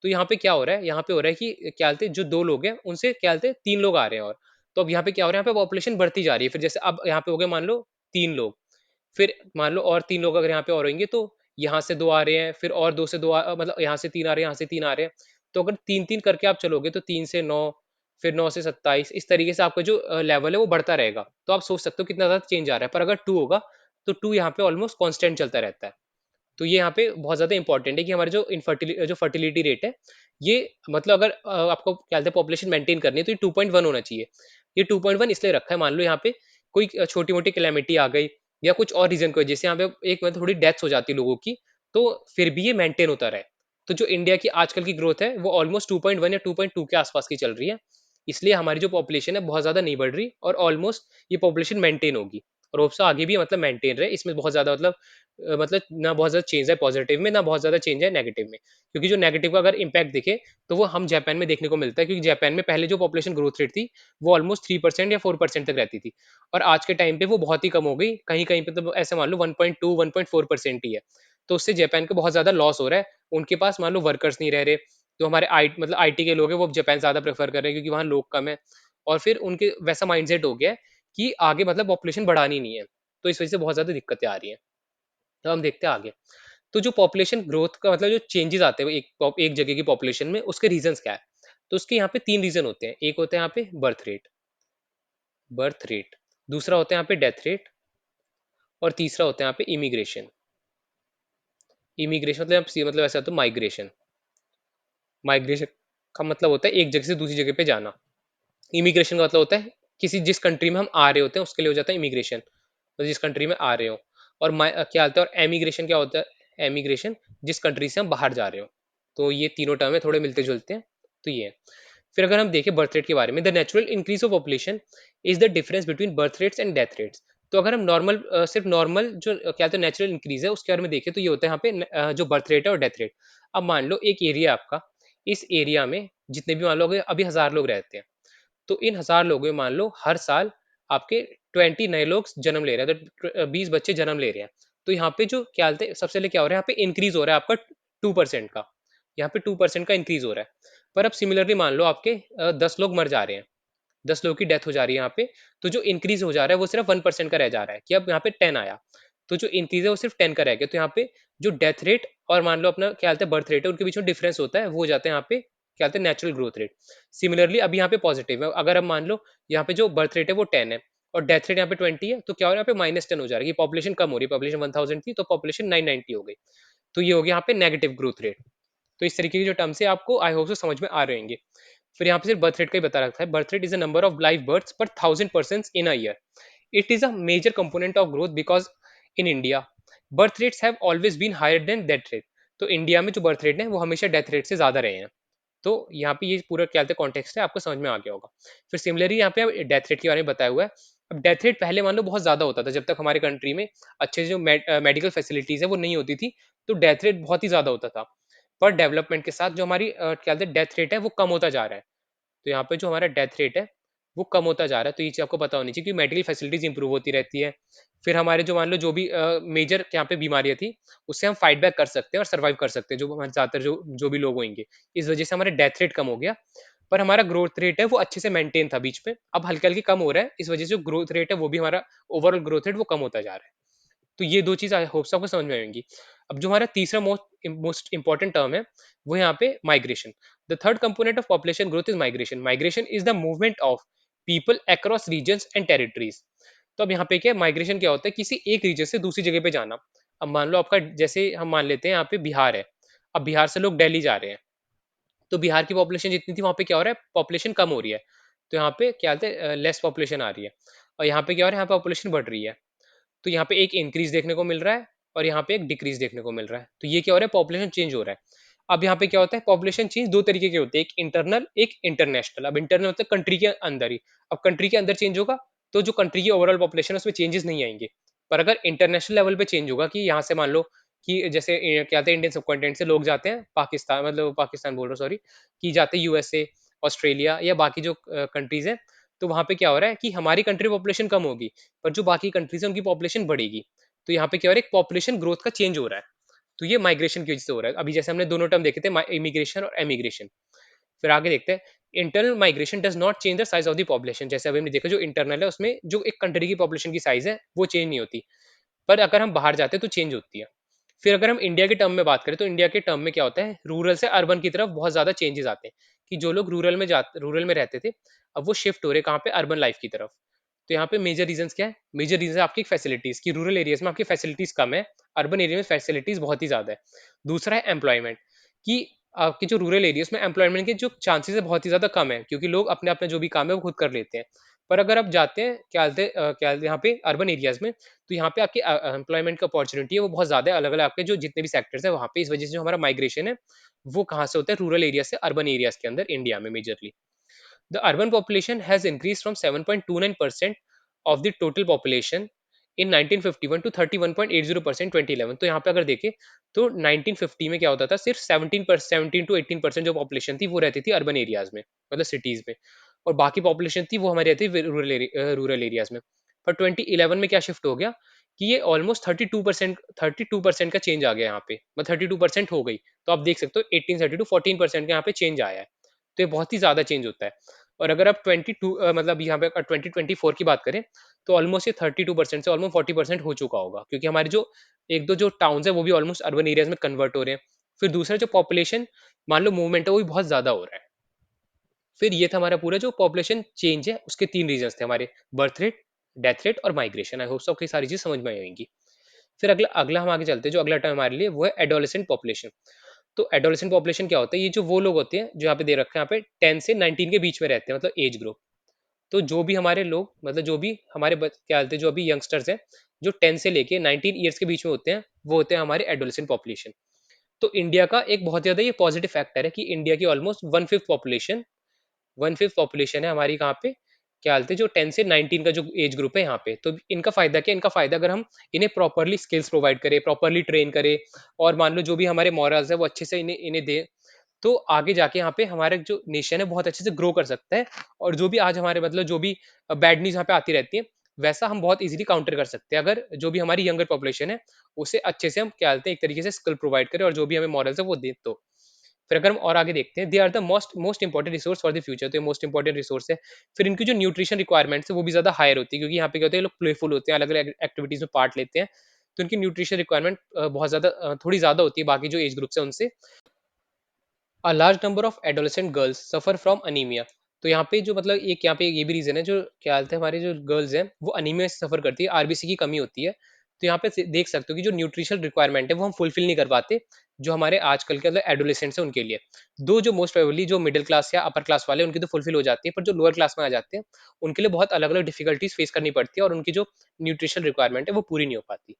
S1: तो यहाँ पे क्या हो रहा है, यहाँ पे हो रहा है कि क्या बोलते हैं, जो दो लोग हैं उनसे क्या बोलते हैं 3 लोग आ रहे हैं और। तो अब यहाँ पे क्या हो रहा है, यहाँ पे पॉपुलेशन बढ़ती जा रही है। फिर जैसे अब यहाँ पे हो गए मान लो 3 लोग, फिर मान लो और 3 लोग अगर यहाँ पे और होंगे, तो यहाँ से 2 आ रहे हैं, फिर और 2 से 2 मतलब यहाँ से 3 आ रहे हैं, यहाँ से 3 आ रहे हैं। तो अगर 3-3 करके आप चलोगे तो 3 से 9, फिर 9 से 27, इस तरीके से आपका जो लेवल है वो बढ़ता रहेगा। तो आप सोच सकते हो कितना ज़्यादा चेंज आ रहा है। पर अगर 2 होगा, तो 2 यहाँ पे ऑलमोस्ट कांस्टेंट चलता रहता है। तो ये यहाँ पे बहुत ज्यादा इंपॉर्टेंट है कि हमारे जो फर्टिलिटी रेट है, ये मतलब अगर आपको क्या बोलते हैं पॉपुलेशन मेंटेन करनी है, तो ये 2.1 होना चाहिए। ये 2.1 इसलिए रखा है, मान लो यहाँ पे कोई छोटी मोटी कैलेमिटी आ गई या कुछ और रीजन को, जैसे यहाँ पे एक मतलब थोड़ी डेथ्स हो जाती है लोगों की, तो फिर भी ये मेंटेन होता रहे। तो जो इंडिया की आजकल की ग्रोथ है वो ऑलमोस्ट 2.1 या 2.2 के आसपास की चल रही है। इसलिए हमारी जो पॉपुलेशन है बहुत ज्यादा नहीं बढ़ रही, और ऑलमोस्ट ये पॉपुलेशन मेंटेन होगी। और होप सो आगे भी मतलब मेंटेन रहे, इसमें बहुत ज्यादा मतलब ना बहुत ज्यादा चेंज है पॉजिटिव में, ना बहुत ज्यादा चेंज है नेगेटिव में। क्योंकि जो नेगेटिव का अगर इम्पैक्ट दिखे, तो वो हम जापान में देखने को मिलता है। क्योंकि जापान में पहले जो पॉपुलेशन ग्रोथ रेट थी वो ऑलमोस्ट 3% या 4% तक रहती थी, और आज के टाइम पे वो बहुत ही कम हो गई, कहीं कहीं पे तो ऐसे मान लो 1.2 1.4% ही है। तो उससे जापान को बहुत ज्यादा लॉस हो रहा है। उनके पास मान लो वर्कर्स नहीं रह रहे, जो हमारे मतलब आईटी के लोग हैं वो जापान ज्यादा प्रेफर कर रहे हैं क्योंकि वहाँ लोग कम है। और फिर उनके वैसा माइंडसेट हो गया है कि आगे मतलब पॉपुलेशन बढ़ानी नहीं है। तो इस वजह से बहुत ज्यादा दिक्कतें आ रही हैं। तो हम देखते हैं आगे। तो जो पॉपुलेशन ग्रोथ का मतलब जो चेंजेस आते हैं एक जगह की पॉपुलेशन में, उसके रीजंस क्या है। तो उसके यहाँ पे 3 रीजन होते हैं। एक होता है यहाँ पे बर्थ रेट, दूसरा होता है यहाँ पे डेथ रेट, और तीसरा होता है यहाँ पे इमिग्रेशन। इमिग्रेशन मतलब ऐसा होता है माइग्रेशन। माइग्रेशन का मतलब होता है एक जगह से दूसरी जगह पे जाना। इमिग्रेशन का मतलब होता है किसी जिस कंट्री में हम आ रहे होते हैं उसके लिए हो जाता है इमिग्रेशन, तो जिस कंट्री में आ रहे हो। और क्या होता है, और एमिग्रेशन क्या होता है, एमिग्रेशन जिस कंट्री से हम बाहर जा रहे हो। तो ये तीनों टर्म है, थोड़े मिलते जुलते हैं। तो ये है। फिर अगर हम देखें बर्थ रेट के बारे में, the natural increase of population is the difference between birth rates and death rates. तो अगर हम नॉर्मल सिर्फ नॉर्मल जो क्या होता है नेचुरल इंक्रीज है उसके बारे में देखें, तो ये होता है यहाँ पे जो बर्थ रेट है और डेथ रेट। अब मान लो एक एरिया आपका, इस एरिया में जितने भी मान लो अभी 1000 लोग रहते हैं, तो इन 1000 लोगों में मान लो हर साल आपके 20 नए लोग जन्म ले रहे हैं, तो 20 बच्चे जन्म ले रहे हैं। तो यहाँ पे जो क्या बोलते हैं, सबसे पहले क्या हो रहा है, यहाँ पे इंक्रीज हो रहा है आपका 2% का, यहाँ पे 2% का इंक्रीज हो रहा है। पर अब सिमिलरली मान लो आपके 10 लोग मर जा रहे हैं, 10 लोगों की डेथ हो जा रही है यहाँ पे, तो जो इंक्रीज हो जा रहा है वो सिर्फ 1% का रह जा रहा है, कि अब यहाँ पे 10 आया, तो जो इंक्रीज है वो सिर्फ 10 का रह गया। तो यहाँ पे जो डेथ रेट और मान लो अपना क्या बोलते हैं बर्थ रेट है, उनके बीच में डिफरेंस होता है, वो हो जाते हैं यहाँ पे क्या बोलते हैं नेचुरल ग्रोथ रेट। सिमिलरली अब यहाँ पे पॉजिटिव है, अगर हम मान लो यहाँ पे जो बर्थ रेट है वो 10 है और डेथ रेट यहाँ पे 20 है, तो क्या हो रहा है यहाँ पे -10 हो जा रहा है, कि पॉपुलेशन कम हो रही है, पॉपुलेशन 1000 थी तो पॉपुलेशन 990 हो गई। तो ये हो गया यहाँ पे नेगेटिव ग्रोथ रेट। तो इस तरीके की जो टर्म्स है आपको आई होप से समझ में आ रहे होंगे। फिर यहाँ पे सिर्फ बर्थ रेट का ही बता रखा है, birth rate is a number of live births per 1000 person in a year. It is a major component of growth because in India birth rates have always been higher than death rate. तो इंडिया में जो बर्थ रेट है वो हमेशा डेथ रेट से ज्यादा रहे हैं। तो यहाँ पे ये पूरा क्या कॉन्टेक्स्ट है, आपको समझ में आ गया होगा। फिर सिमिलरली यहाँ पे डेथ रेट के बारे में बताया हुआ है। अब डेथ रेट पहले मान लो बहुत ज्यादा होता था, जब तक हमारे कंट्री में अच्छे से जो मेडिकल फैसिलिटीज है वो नहीं होती थी, तो डेथ रेट बहुत ही ज्यादा होता था। पर डेवलपमेंट के साथ जो हमारी क्या डेथ रेट है वो कम होता जा रहा है। तो यहाँ पे जो हमारा डेथ रेट है वो कम होता जा रहा है। तो ये चीज आपको पता होनी चाहिए कि मेडिकल फैसिलिटीज इंप्रूव होती रहती है। फिर हमारे जो मान लो जो भी मेजर यहाँ पे बीमारियां थी, उससे हम फाइट बैक कर सकते हैं और सर्वाइव कर सकते हैं, जो हमारे ज्यादातर जो भी लोग होंगे। इस वजह से हमारा डेथ रेट कम हो गया। पर हमारा ग्रोथ रेट है वो अच्छे से मेंटेन था बीच में, अब हल्के हल्के कम हो रहा है, इस वजह से जो ग्रोथ रेट है वो भी हमारा ओवरऑल ग्रोथ रेट वो कम होता जा रहा है। तो ये दो चीज आई होप आपको समझ में आएंगी। अब जो हमारा तीसरा मोस्ट इंपॉर्टेंट टर्म है वो यहाँ पे migration. The third component of population growth is migration. Migration is the movement of people across regions and territories. तो अब यहाँ पे क्या माइग्रेशन क्या होता है, किसी एक रीजन से दूसरी जगह पे जाना। अब मान लो आपका जैसे हम मान लेते हैं यहाँ पे बिहार है, अब बिहार से लोग दिल्ली जा रहे हैं, तो बिहार की पॉपुलेशन जितनी थी वहां पे क्या हो रहा है, पॉपुलेशन कम हो रही है। तो यहाँ पे क्या होता है लेस पॉपुलेशन आ रही है, और यहाँ पे क्या हो रहा है, यहाँ पे पॉपुलेशन बढ़ रही है। तो यहाँ पे एक इंक्रीज देखने को मिल रहा है और यहाँ पे एक डिक्रीज देखने को मिल रहा है। तो ये क्या हो रहा है, पॉपुलेशन चेंज हो रहा है। अब यहाँ पे क्या होता है, पॉपुलेशन चेंज दो तरीके के होते हैं, एक इंटरनल एक इंटरनेशनल। अब इंटरनल होता है कंट्री के अंदर ही। अब कंट्री के अंदर चेंज होगा तो जो कंट्री की ओवरऑल पॉपुलेशन है उसमें चेंजेस नहीं आएंगे। पर अगर इंटरनेशनल लेवल पे चेंज होगा, कि यहाँ से मान लो कि जैसे क्या होता है इंडियन सब कॉन्टिनेंट से लोग जाते हैं पाकिस्तान, मतलब पाकिस्तान बोल रहा हूँ सॉरी, कि जाते हैं यूएसए, ऑस्ट्रेलिया या बाकी जो कंट्रीज है, तो वहां पे क्या हो रहा है कि हमारी कंट्री पॉपुलेशन कम होगी, पर जो बाकी कंट्रीज है उनकी पॉपुलेशन बढ़ेगी। तो यहाँ पे क्या हो रहा है, एक पॉपुलेशन ग्रोथ का चेंज हो रहा है। तो ये माइग्रेशन की वजह से हो रहा है। अभी जैसे हमने दोनों टर्म देखे थे, इमिग्रेशन और एमिग्रेशन। फिर आगे देखते हैं, internal migration does not change the size of the population. जैसे अभी हमने देखा जो इंटरनल है उसमें जो एक कंट्री की पॉपुलेशन की साइज है वो चेंज नहीं होती, पर अगर हम बाहर जाते हैं तो चेंज होती है। फिर अगर हम इंडिया के टर्म में बात करें, तो इंडिया के टर्म में क्या होता है, रूरल से अर्बन की तरफ बहुत ज्यादा चेंजेस आते हैं, कि जो लोग रूरल में रहते थे, अब वो शिफ्ट हो रहे कहाँ पे, अर्बन लाइफ की तरफ। तो यहाँ पे मेजर रीजंस क्या है, मेजर रीजन है आपकी फैसिलिटीज की, रूरल एरियाज में आपकी फैसिलिटीज कम है, अर्बन एरिया में फैसिलिटीज बहुत ही ज्यादा है। दूसरा है एम्प्लॉयमेंट, कि आपके जो रूरल एरियाज में एम्प्लॉयमेंट के जो चांसेस है बहुत ही ज्यादा कम है, क्योंकि लोग अपने अपने जो भी काम है वो खुद कर लेते हैं। पर अगर आप जाते हैं क्या बोलते हैं यहाँ पे अर्बन एरियाज में, तो यहाँ पे आपकी एम्प्लॉयमेंट की अपॉर्चुनिटी है वो बहुत ज्यादा है, अलग अलग आपके जो जितने भी सेक्टर्स है वहाँ पे। इस वजह से जो हमारा माइग्रेशन है वो कहाँ से होता है, रूरल एरिया से अर्बन एरियाज के अंदर इंडिया में majorly. The urban population has increased from 7.29% of the total population in 1951 to 31.80% 2011। तो यहाँ पे अगर देखें तो 1950 में क्या होता था, सिर्फ 17 टू 18% जो पॉपुलेशन थी वो रहती थी अर्बन एरियाज में, मतलब सिटीज में, और बाकी पॉपुलेशन थी वो हमारी रहती थी रूरल एरियाज में। पर 2011 में क्या शिफ्ट हो गया, कि ये ऑलमोस्ट 32% का चेंज आ गया यहाँ पे, मतलब 32% हो गई। तो आप देख सकते हो 1830 टू 14% का यहाँ पे चेंज आया है। तो ये बहुत ही ज्यादा चेंज होता है। और अगर आप 22 मतलब यहाँ पे 2024 की बात करें, तो ऑलमोस्ट ये 32% से ऑलमोस्ट 40% हो चुका होगा, क्योंकि हमारे जो एक दो जो टाउन्स है वो भी ऑलमोस्ट अर्बन एरियाज में कन्वर्ट हो रहे हैं। फिर दूसरा जो पॉपुलेशन मान लो मूवमेंट है वो भी बहुत ज्यादा हो रहा है। फिर ये था हमारा पूरा जो पॉपुलेशन चेंज है उसके तीन रीजंस थे हमारे, बर्थ रेट, डेथ रेट और माइग्रेशन। आई होप सबकी सारी चीज समझ में आएंगी। फिर अगला अगला हम आगे चलते हैं, जो अगला टर्म हमारे लिए वो है एडोलेसेंट पॉपुलेशन। तो एडोलेसेंट पॉपुलेशन क्या होता है, ये जो वो लोग होते हैं जो यहाँ पे दे रखे हैं, यहाँ पे 10 से 19 के बीच में रहते हैं, मतलब एज ग्रुप। तो जो भी हमारे लोग, मतलब जो भी हमारे क्या बोलते हैं, जो अभी यंगस्टर्स हैं जो 10 से लेके 19 ईयर्स के बीच में होते हैं, वो होते हैं हमारे एडोलेसेंट पॉपुलेशन। तो इंडिया का एक बहुत ज्यादा ये पॉजिटिव फैक्टर है, कि इंडिया की ऑलमोस्ट वन फिफ्थ पॉपुलेशन है हमारी कहाँ पे, क्या बोलते हैं, जो 10 से 19 का जो एज ग्रुप है यहाँ पे। तो इनका फायदा क्या, इनका फायदा अगर हम इन्हें प्रॉपरली स्किल्स प्रोवाइड करें, प्रॉपरली ट्रेन करें, और मान लो जो भी हमारे मॉरल्स है वो अच्छे से इन्हें इन्हें दें, तो आगे जाके यहाँ पे हमारा जो नेशन है बहुत अच्छे से ग्रो कर सकता है, और जो भी आज हमारे मतलब जो भी बैड न्यूज़ यहाँ पे आती रहती है, वैसा हम बहुत ईज़िली काउंटर कर सकते हैं, अगर जो भी हमारी यंगर पॉपुलेशन है, उसे अच्छे से हम क्या बोलते हैं एक तरीके से स्किल प्रोवाइड करें और जो भी हमें मॉरल्स है वो दें तो। फिर अगर हम और आगे देखते हैं, they are the most most important resource for the future, तो ये मोस्ट इंपोर्टेंट रिसोर्स है। फिर इनकी जो न्यूट्रिशन रिक्वायरमेंट्स है वो भी ज़्यादा हायर होती है, क्योंकि यहाँ पे क्या होता है, ये लोग प्लेफुल होते हैं, अलग-अलग एक्टिविटीज़ में पार्ट लेते हैं, तो इनकी न्यूट्रिशन रिक्वायरमेंट बहुत ज़्यादा थोड़ी ज़्यादा होती है बाकी जो एज ग्रुप्स है उनसे। A large number of adolescent girls suffer from anaemia. तो यहाँ पे जो मतलब एक यहाँ पे ये भी रीजन है, जो क्या बोलते हैं हमारे जो गर्ल्स हैं वो अनीमिया से सफर करती है, आरबीसी की कमी होती है। तो यहाँ पे देख सकते हो कि जो न्यूट्रिशनल रिक्वायरमेंट है वो हम फुलफिल नहीं कर पाते, जो हमारे आजकल के मतलब एडोलेसेंट्स हैं उनके लिए। दो जो मोस्ट प्रोबेबली जो मिडिल क्लास या अपर क्लास वाले हैं, उनकी तो फुलफिल हो जाती है, पर जो लोअर क्लास में आ जाते हैं उनके लिए बहुत अलग अलग डिफिकल्टीज फेस करनी पड़ती है, और उनकी जो न्यूट्रिशन रिक्वायरमेंट है वो पूरी नहीं हो पाती।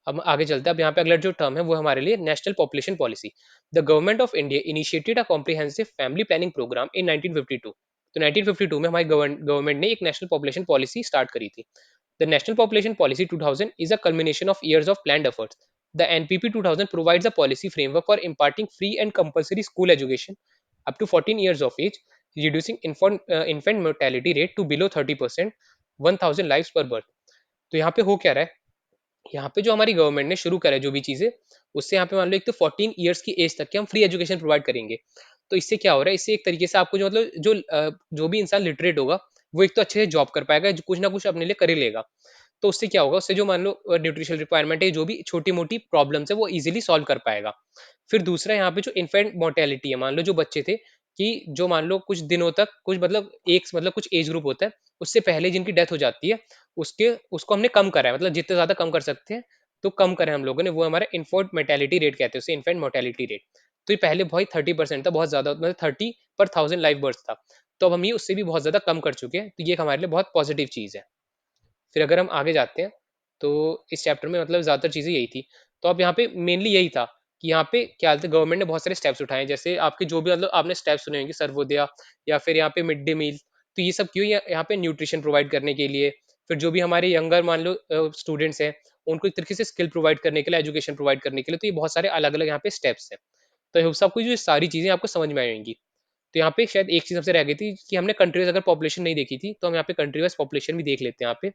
S1: अब आगे चलते हैं, अब यहाँ पे अगला जो टर्म है वो हमारे लिए national population policy. The government of India initiated a comprehensive family planning program in 1952। तो 1952 में हमारी गवर्नमेंट ने एक नेशनल पॉपुलेशन पॉलिसी स्टार्ट करी थी। The national population policy 2000 is a culmination of years of planned efforts. The NPP 2000 provides a policy framework for imparting free and compulsory school education up to 14 years of age, reducing infant mortality rate to below 30%, 1000 lives per birth. तो यहाँ पे हो क्या रहा है, यहाँ पे जो हमारी गवर्नमेंट ने शुरू करा है जो भी चीजें, उससे यहाँ पे मान लो एक तो 14 इयर्स की एज तक के हम फ्री एजुकेशन प्रोवाइड करेंगे। तो इससे क्या हो रहा है, इससे एक तरीके से आपको जो मतलब जो भी इंसान लिटरेट होगा, वो एक तो अच्छे से जॉब कर पाएगा, जो कुछ ना कुछ अपने लिए कर ही लेगा। तो उससे क्या होगा, उससे जो मान लो न्यूट्रिशनल रिक्वायरमेंट है, जो भी छोटी मोटी प्रॉब्लम्स है वो इजीली सॉल्व कर पाएगा। फिर दूसरा यहाँ पे जो इन्फेंट मोर्टेलिटी है, मान लो जो बच्चे थे कि जो मान लो कुछ दिनों तक कुछ मतलब एक मतलब कुछ एज ग्रुप होता है, उससे पहले जिनकी डेथ हो जाती है, उसके उसको हमने कम करा है, मतलब जितने ज्यादा कम कर सकते हैं तो कम करें हम लोगों ने, वो हमारा इन्फेंट मोर्टेलिटी रेट कहते हैं उसे, इन्फेंट मोर्टेलिटी रेट। तो ये पहले बहुत 30% था, बहुत ज्यादा मतलब 30 पर 1000 लाइव बर्थ था। तो अब हम ये उससे भी बहुत ज्यादा कम कर चुके हैं, तो ये हमारे लिए बहुत पॉजिटिव चीज है। फिर अगर हम आगे जाते हैं, तो इस चैप्टर में मतलब ज़्यादातर चीज़ें यही थी। तो अब यहाँ पे मेनली यही था कि यहाँ पे क्या हालत है, गवर्नमेंट ने बहुत सारे स्टेप्स उठाए हैं। जैसे आपके जो भी मतलब आपने स्टेप्स सुने होंगे, सर्वोदया या फिर यहाँ पे मिड डे मील, तो ये सब क्यों, यहाँ पे न्यूट्रिशन प्रोवाइड करने के लिए। फिर जो भी हमारे यंगर मान लो स्टूडेंट्स हैं, उनको एक तरीके से स्किल प्रोवाइड करने के लिए, एजुकेशन प्रोवाइड करने के लिए, तो ये बहुत सारे अलग-अलग यहाँ पे स्टेप्स हैं। तो आई होप सो आपको ये सारी चीज़ें आपको समझ में आएँगी। तो यहाँ पे शायद एक चीज़ हमसे रह गई थी कि हमने कंट्रीज़ अगर पॉपुलेशन नहीं देखी थी, तो हम यहाँ पे कंट्री वाइज़ पॉपुलेशन भी देख लेते हैं यहाँ पे।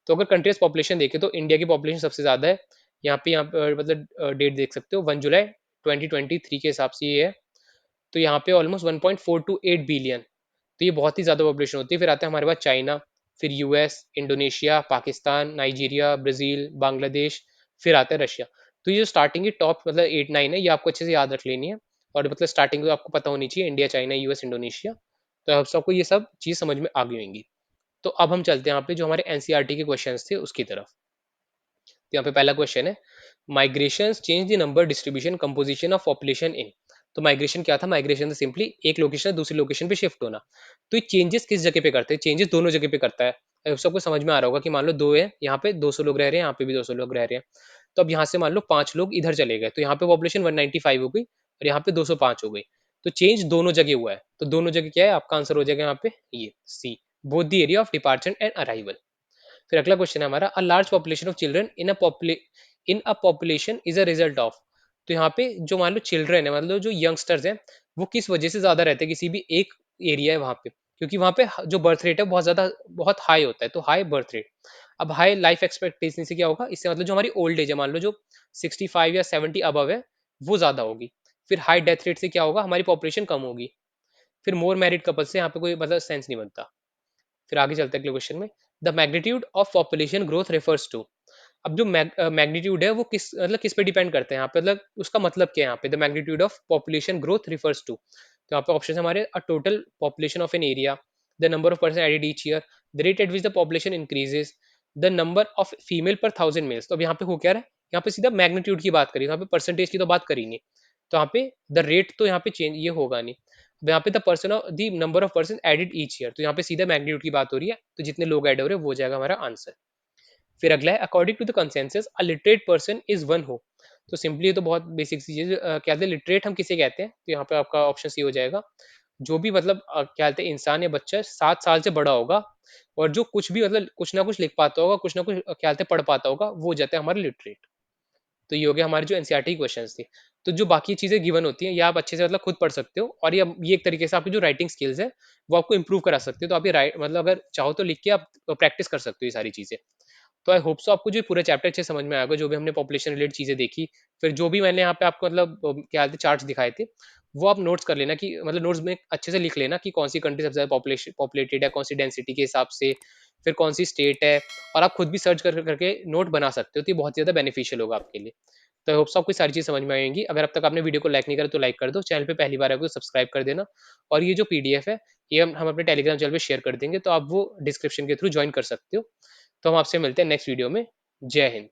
S1: तो अगर कंट्रीज़ पॉपुलेशन देखें तो इंडिया की पॉपुलेशन सबसे ज़्यादा है। यहाँ पे मतलब डेट देख सकते हो, 1 जुलाई 2023 के हिसाब से ये है। तो यहाँ पे ऑलमोस्ट 1.428 बिलियन, तो ये बहुत ही ज़्यादा पॉपुलेशन होती है। फिर आता है हमारे पास चाइना, फिर US, Indonesia, Pakistan, Nigeria, Brazil, Bangladesh, फिर आता है रशिया। तो ये जो स्टार्टिंग की टॉप मतलब 8-9 है, ये आपको अच्छे से याद रख लेनी है, और मतलब स्टार्टिंग तो आपको पता होनी चाहिए, इंडिया, चाइना, यूएस, इंडोनेशिया। तो अब सबको ये सब चीज़ समझ में आ गई होंगी। तो अब हम चलते हैं यहाँ पे जो हमारे एनसीईआरटी के क्वेश्चंस थे उसकी तरफ। तो यहाँ पे पहला क्वेश्चन है, migration change the number distribution composition of population in. तो माइग्रेशन क्या था, माइग्रेशन सिंपली एक लोकेशन से दूसरी लोकेशन पे शिफ्ट होना। तो ये चेंजेस किस जगह पे करते हैं, चेंजेस दोनों जगह पे करता है। अब सबको समझ में आ रहा होगा कि मान लो दो है, यहाँ पे 200 लोग रह रहे हैं, यहाँ पे भी 200 लोग रह रहे हैं। तो अब यहाँ से मान लो 5 लोग इधर चले गए, तो यहाँ पे पॉपुलेशन 195 हो गई, और यहाँ पे 205 हो गई। तो चेंज दोनों जगह हुआ है, तो दोनों जगह क्या है, आपका आंसर हो जाएगा यहाँ पे ये see, both the area of departure and arrival. फिर अगला क्वेश्चन है हमारा, a large population of children in a population is a result of. तो यहाँ पे जो मान लो चिल्ड्रन है, मतलब जो यंगस्टर्स हैं, वो किस वजह से ज्यादा रहते हैं किसी भी एक एरिया है वहां पे, क्योंकि वहां पे जो बर्थ रेट है बहुत ज्यादा बहुत हाई होता है, तो हाई बर्थ रेट। अब हाई लाइफ एक्सपेक्टेंसी से क्या होगा, इससे मतलब जो हमारी ओल्ड एज है, मान लो जो 65 या 70 अबव है, वो ज्यादा होगी। फिर हाई डेथ रेट से क्या होगा, हमारी पॉपुलेशन कम होगी। फिर मोर मैरिड कपल से यहाँ पे कोई मतलब सेंस नहीं बनता। फिर आगे चलते हैं अगले क्वेश्चन में, the magnitude of population growth refers to. अब जो मैग्नीट्यूड है वो किस पे डिपेंड करते हैं यहाँ पे, मतलब उसका मतलब क्या है यहाँ पे, the magnitude of population growth refers to. तो यहाँ पे ऑप्शन है हमारे, a total population of an area, the number of person added each year, the rate at which the population increases, the number of female per 1000 mails. तो अब यहाँ पे हो क्या रहा है, यहाँ पे सीधा मैग्नीट्यूड की बात करी, तो यहाँ पे परसेंटेज की तो बात करी नहीं। तो यहाँ पे द रेट तो यहाँ पे चेंज ये होगा नहीं। अब यहाँ पे the person of the number of person added each year, तो यहाँ पे सीधा मैग्नीट्यूड की बात हो रही है, तो जितने लोग ऐड हो रहे हैं वो हो जाएगा हमारा आंसर। फिर अगला है, according to the consensus a literate person is one who. तो सिंपली ये तो बहुत बेसिक चीज है, क्या कहते हैं लिटरेट हम किसे कहते हैं, तो यहाँ पे आपका ऑप्शन सी हो जाएगा, जो भी मतलब क्या कहते हैं इंसान या बच्चा 7 साल से बड़ा होगा, और जो कुछ भी मतलब कुछ ना कुछ लिख पाता होगा, कुछ ना कुछ क्या कहते हैं पढ़ पाता होगा, वो हो जाता है हमारा लिटरेट। तो ये हो गया हमारे जो एनसीईआरटी क्वेश्चंस थे। तो जो बाकी चीज़ें गिवन होती हैं, ये आप अच्छे से मतलब खुद पढ़ सकते हो और ये एक तरीके से आपकी जो राइटिंग स्किल्स है, वो आपको इम्प्रूव करा सकते हो। तो आप ये मतलब अगर चाहो तो लिख के आप प्रैक्टिस कर सकते हो ये सारी चीज़ें। तो आई होप सो आपको जो पूरा चैप्टर अच्छे से समझ में आया होगा, जो भी हमने पॉपुलेशन रिलेटेड चीज़ें देखी, फिर जो भी मैंने यहाँ पे आपको मतलब क्या कहते हैं चार्ट्स दिखाए थे, वो आप नोट्स कर लेना कि मतलब नोट्स में अच्छे से लिख लेना कि कौन-सी कंट्री सबसे ज़्यादा पॉपुलेटेड है, कौन-सी डेंसिटी के हिसाब से, फिर कौन-सी स्टेट है और आप खुद भी सर्च कर करके नोट बना सकते हो, तो ये बहुत ज़्यादा बेनिफिशियल होगा आपके लिए। तो आई होप सो आपको ये सारी चीज़ समझ में आई होंगी। अगर अब तक आपने वीडियो को लाइक नहीं करा तो लाइक कर दो, चैनल पे पहली बार आए हो तो सब्सक्राइब कर देना और ये जो पीडीएफ है, ये हम अपने टेलीग्राम चैनल पे शेयर कर देंगे, तो आप वो डिस्क्रिप्शन के थ्रू जॉइन कर सकते हो। तो हम आपसे मिलते हैं नेक्स्ट वीडियो में। जय हिंद।